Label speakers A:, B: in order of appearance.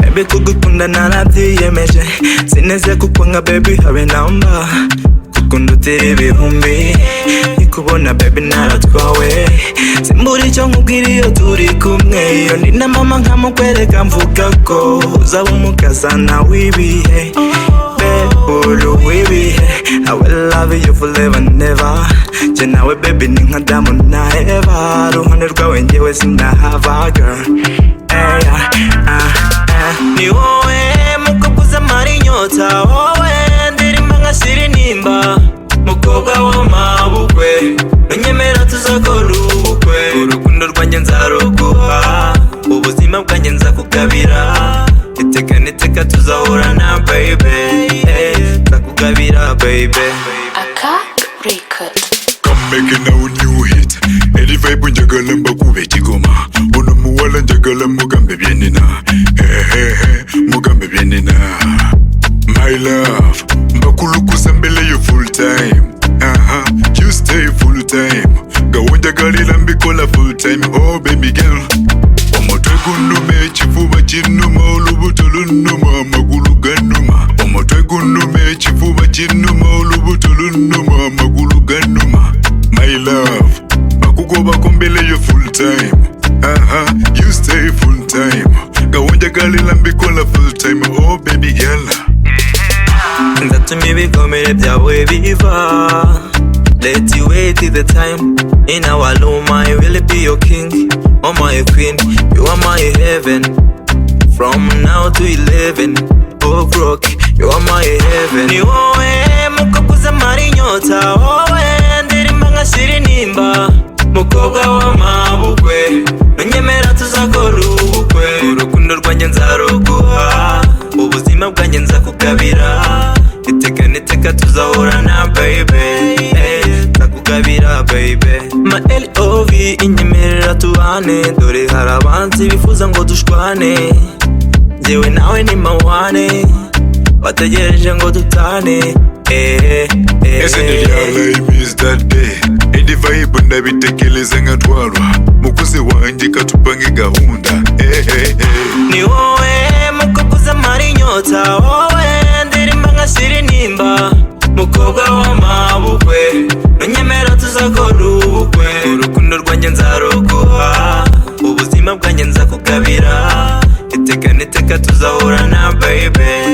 A: Baby kugukunda narabyiyemeje sineze kukwanga baby habe namba kukundi utiri ibihumbi nikubona baby naratwawe simbura icyo nkubwira iyo turi kumwe iyo ndi na mama nkamukwereka mvuga ko uzaba umukazana w'ibihe ulu w'ibihe I will love you forever and never je nawe baby ni nka Diamond na Eva ruhande rwawe njyewe sinahava girl ni wowe mukobwa uzamara inyota wowe ndirimba nkashira inimba mukobwa w'amabukwe unyemera tuzakora ubukwe urukundo rwanjye nzaruguha ubuzima bwanjye nzakugabira iteka tuzahorana baby nzakugabira baby
B: Aka Record.
C: Come making a new hit. Any vibe njagala mbakube kigoma. Uno muwala njagala mugambe byenina. Mugambe byenina. My love, mbakulukusa mbele yo full time. You stay full time. Gawonja galila mbikola full time. Oh baby girl. Omotwe gunume chifuba chinuma olubuto lunuma magulu ganuma. Omotwe gunume chifuba chinuma olubuto lunuma magulu ganuma. My love, bakugoba kombele yo full time. You stay full time. Gawonja galila mbikola full time. Oh baby girl.
A: Nzatumye ibikomere byawe biva. Let you wait till the time. In our room I will be your king. Oh my queen, you are my heaven. From now to 11 o'clock, you are my heaven. Ni wowe mukobwa uzamara inyota wowe ndirimba nkashira inimba mukobwa w'amabukwe unyemera tuzakora ubukwe urukundo rwanjye nzaruguha ubuzima bwanjye nzakugabira iteka tuzahorana baby nzakugabira baby ma L.O.V inyemerera tubane dore hari abanzi bifuza ngo dushwane njyewe nawe ni mawane bategereje ngo dutane
C: Ese ntiryala I miss that day. Indi vibe ndabitekeleza nkatwarwa mukuzi wanjye katupange gahunda.
A: Ni wowe mukobwa uzamara inyota wowe ndirimba nkashira inimba mukobwa w'amabukwe unyemera tuzakora ubukwe urukundo rwanjye nzaruguha ubuzima bwanjye nzakugabira iteka tuzahorana baby